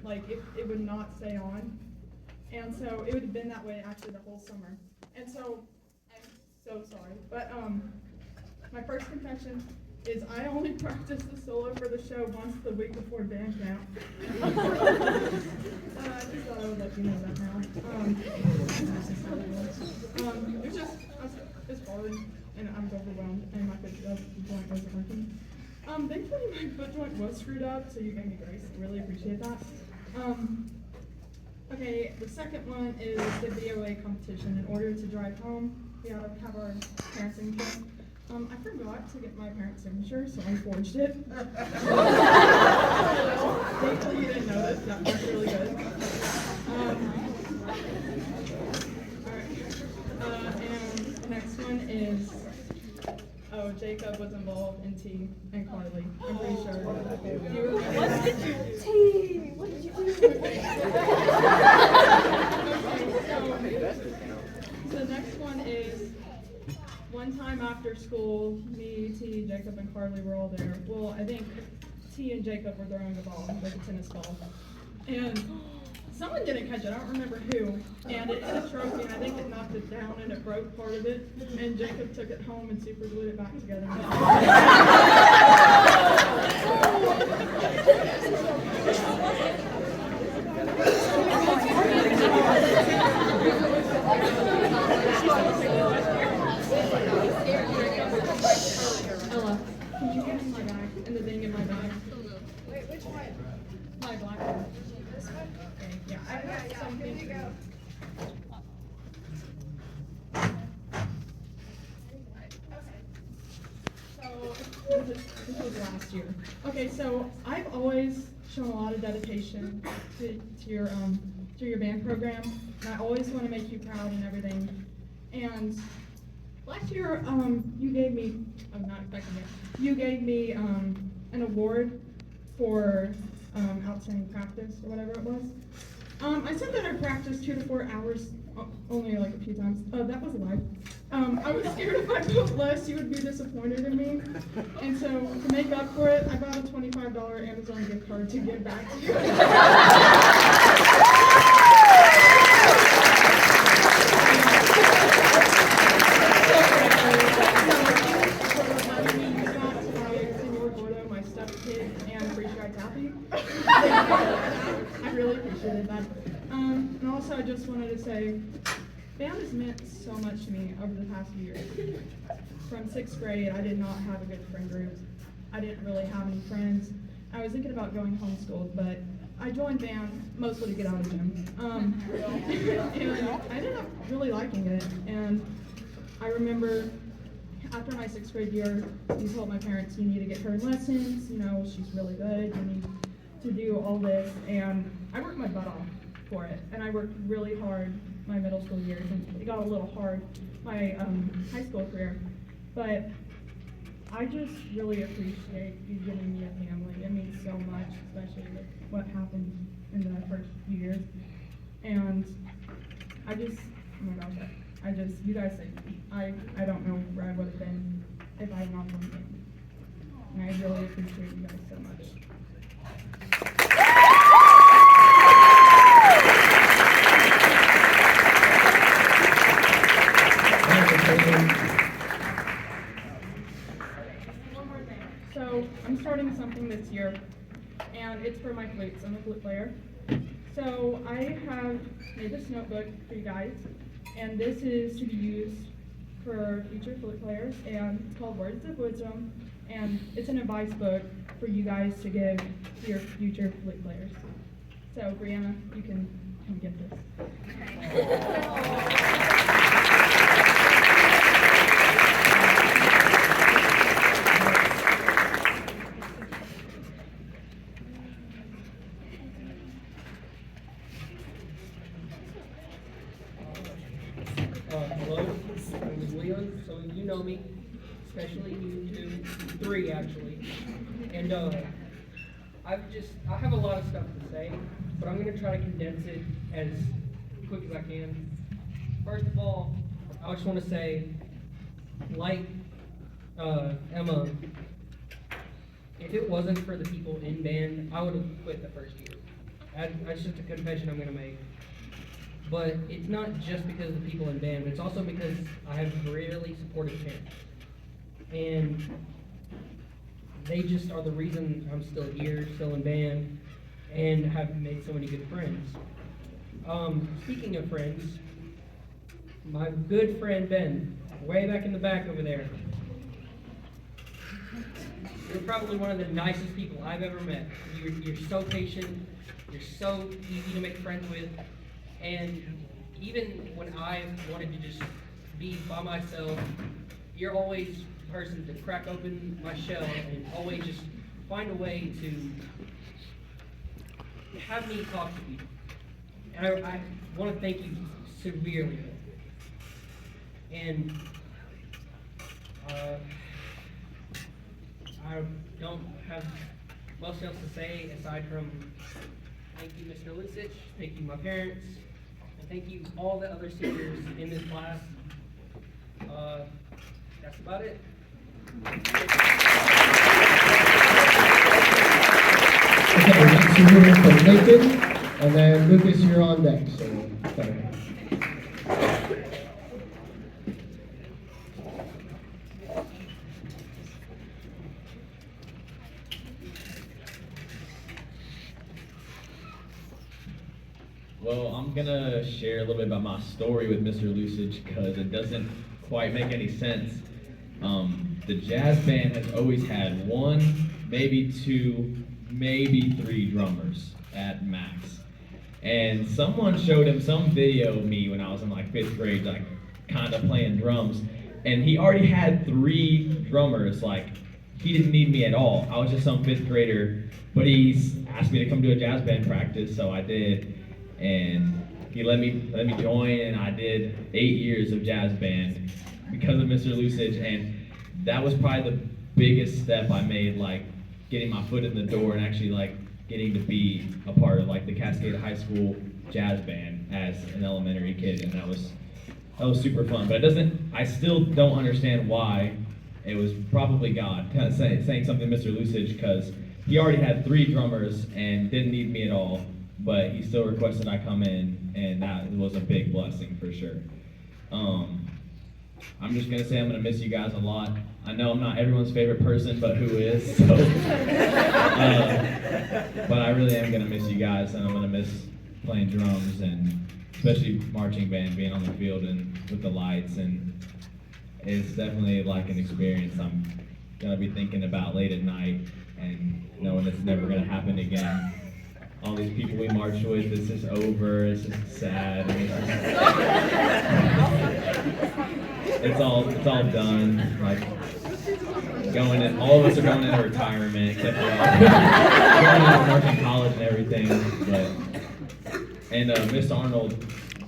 like it would not stay on. And so it would have been that way actually the whole summer. And so I'm so sorry. But my first confession is I only practiced the solo for the show once the week before band camp. I just thought I would let you know that now. It was just, it's hard, and I was overwhelmed, and my foot joint wasn't working. Thankfully my foot joint was screwed up, so you gave me grace. I really appreciate that. Okay, the second one is the VOA competition. In order to drive home, we had to have our parents' signature. I forgot to get my parents' signature, so I forged it. Thankfully you didn't notice. That was really good. Alright. And the next one is, Jacob was involved in T and Carly. I'm pretty sure. What did you do? T, what did you do? So the next one is, one time after school, me, T, Jacob, and Carly were all there. Well, I think T and Jacob were throwing a ball, like a tennis ball. And someone didn't catch it, I don't remember who. And it hit a trophy, and I think it knocked it down, and it broke part of it. And Jacob took it home and super glued it back together. Ella, can you give me my bag and the thing in my bag? Wait, which one? My black one. This one? Okay, yeah, I have something. Here you go. So, this was last year. Okay, so I've always shown a lot of dedication to your band program, and I always want to make you proud and everything. And last year, you gave me, I'm not expecting it, you gave me an award for outstanding practice or whatever it was. I said that I practiced 2 to 4 hours, only like a few times. That was a lie. I was scared if I put less, you would be disappointed in me. And so to make up for it, I bought a $25 Amazon gift card to give back to you. My stepkid and Free Stride Taffy. I really appreciated that. And also I just wanted to say, band has meant so much to me over the past few years. From 6th grade, I did not have a good friend group. I didn't really have any friends. I was thinking about going homeschooled, but I joined band mostly to get out of gym. And I ended up really liking it. And I remember after my 6th grade year, you told my parents, you need to get her in lessons, you know, she's really good, you need to do all this, and I worked my butt off for it, and I worked really hard my middle school years, and it got a little hard my high school career, but I just really appreciate you giving me a family. It means so much, especially with what happened in the first few years, and I just, oh my gosh, you guys saved me. I don't know where I would have been if I had not joined band. And I really appreciate you guys so much. One more thing. So I'm starting something this year, and it's for my flutes. I'm a flute player. So I have made this notebook for you guys. And this is to be used for future flute players, and it's called Words of Wisdom, and it's an advice book for you guys to give to your future flute players. So, Brianna, you can come get this. Hello, my name is Leon, so you know me, especially you two, 3 actually. And I have a lot of stuff to say, but I'm going to try to condense it as quick as I can. First of all, I just want to say, like Emma, if it wasn't for the people in band, I would have quit the first year. That's just a confession I'm gonna make. But it's not just because of the people in band, but it's also because I have really supportive parents. And they just are the reason I'm still here, still in band, and have made so many good friends. Speaking of friends, my good friend Ben, way back in the back over there. You're probably one of the nicest people I've ever met. You're so patient, you're so easy to make friends with, and even when I wanted to just be by myself, you're always the person to crack open my shell and always just find a way to have me talk to people. And I want to thank you severely. And I don't have much else to say aside from thank you, Mr. Lusich, thank you, my parents, and thank you, all the other seniors in this class. That's about it. Okay, next we're hearing from Nathan, and then Lucas, you're on deck. So, sorry. Well, I'm gonna share a little bit about my story with Mr. Lusich because it doesn't quite make any sense. The jazz band has always had one, maybe two, maybe three drummers at max. And someone showed him some video of me when I was in like 5th grade, like kind of playing drums. And he already had 3 drummers, like he didn't need me at all. I was just some 5th grader, but he asked me to come to a jazz band practice, so I did. And he let me join, and I did 8 years of jazz band because of Mr. Lusich, and that was probably the biggest step I made, like getting my foot in the door and actually like getting to be a part of like the Cascade High School jazz band as an elementary kid, and that was super fun. But I still don't understand why. It was probably God kind of saying something to Mr. Lusich, because he already had 3 drummers and didn't need me at all, but he still requested I come in, and that was a big blessing for sure. I'm just gonna say I'm gonna miss you guys a lot. I know I'm not everyone's favorite person, but who is? So, but I really am gonna miss you guys, and I'm gonna miss playing drums, and especially marching band, being on the field and with the lights, and it's definitely like an experience I'm gonna be thinking about late at night, and knowing it's never gonna happen again. All these people we marched with, it's just over, it's just sad, and it's all done. Like all of us are going into retirement, except for going into marching college and everything. And Miss Arnold,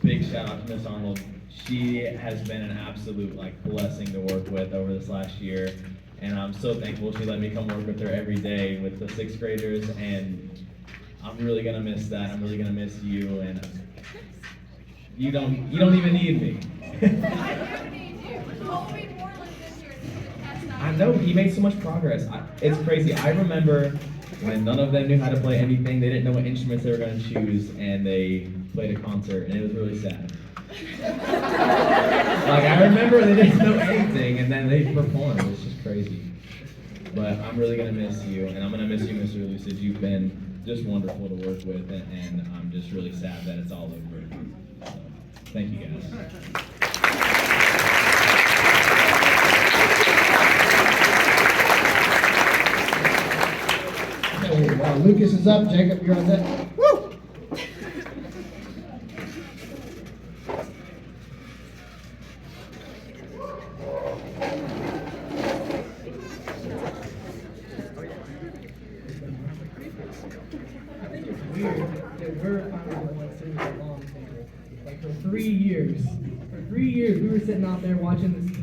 big shout out to Miss Arnold. She has been an absolute like blessing to work with over this last year, and I'm so thankful she let me come work with her every day with the 6th graders, and I'm really gonna miss that. I'm really gonna miss you, and you don't even need me. I know, he made so much progress. It's crazy. I remember when none of them knew how to play anything. They didn't know what instruments they were going to choose, and they played a concert, and it was really sad. Like, I remember they didn't know anything, and then they performed. It's just crazy. But I'm really going to miss you, and I'm going to miss you, Mr. Lusich. You've been just wonderful to work with, and I'm just really sad that it's all over. So, thank you, guys. Lucas is up. Jacob, you're on deck. Woo! I think it's weird that we're finally the ones sitting at the long table. Like for 3 years. For 3 years we were sitting out there watching this TV.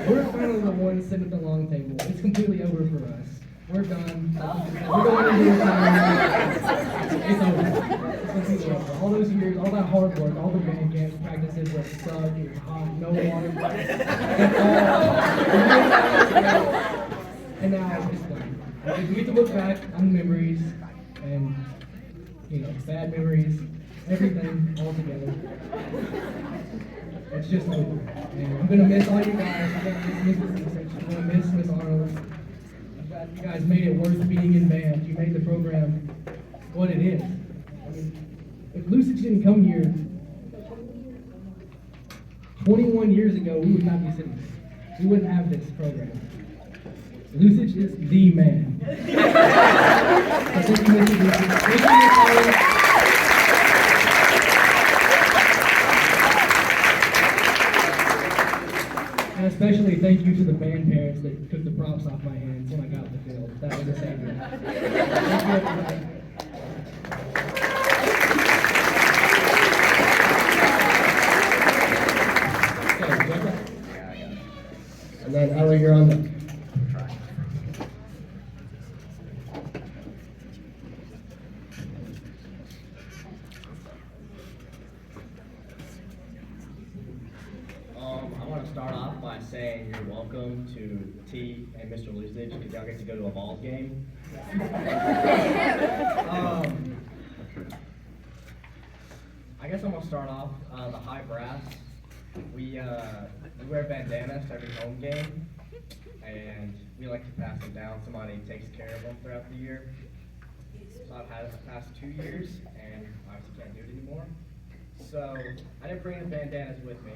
We're finally the ones sitting at the long table. It's completely over for us. We're done. We're going into retirement. It's over. It's completely over. All those years, all that hard work, all the band camp practices that sucked, it was hot, no water. and now it's done. We get to look back on the memories and, bad memories, everything all together. It's just over. And I'm gonna miss all you guys. I'm gonna miss Mrs. Lusich. I'm gonna miss Miss Arnold. You guys made it worth being in band. You made the program what it is. I mean, if Lusich didn't come here 21 years ago, we would not be sitting here. We wouldn't have this program. Lusich is the man. So thank you, Mr. Lusich. Thank you, Ms. Arnold. And especially thank you to the band parents that took the props off my hands when I got the field. That was a savior. Thank you, everybody. Okay, Becca. And then Ella, you're on deck. I want to start off by saying you're welcome to T and Mr. Lusich because y'all get to go to a Vols game. I guess I'm gonna start off the high brass. We wear bandanas to every home game, and we like to pass them down. Somebody takes care of them throughout the year. So I've had it the past 2 years, and obviously can't do it anymore. So I didn't bring the bandanas with me.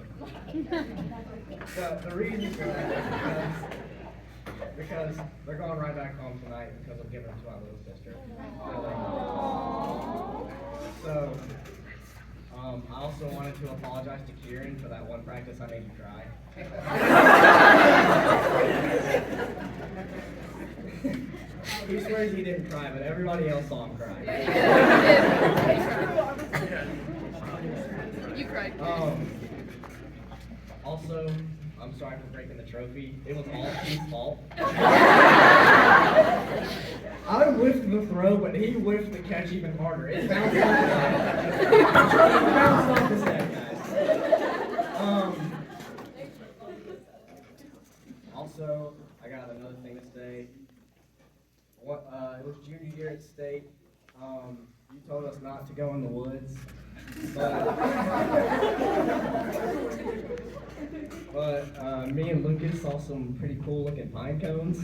But the reason for that is because they're going right back home tonight because I'm giving them to my little sister. So I also wanted to apologize to Kieran for that one practice I made you cry. He swears he didn't cry, but everybody else saw him cry. You cried. Also, I'm sorry for breaking the trophy. It was all Keith's fault. I whiffed the throw, but he whiffed the catch even harder. It bounced off his head. The trophy bounced off his head, guys. Also, I got another thing to say. It was junior year at state. You told us not to go in the woods, but me and Lucas saw some pretty cool looking pine cones.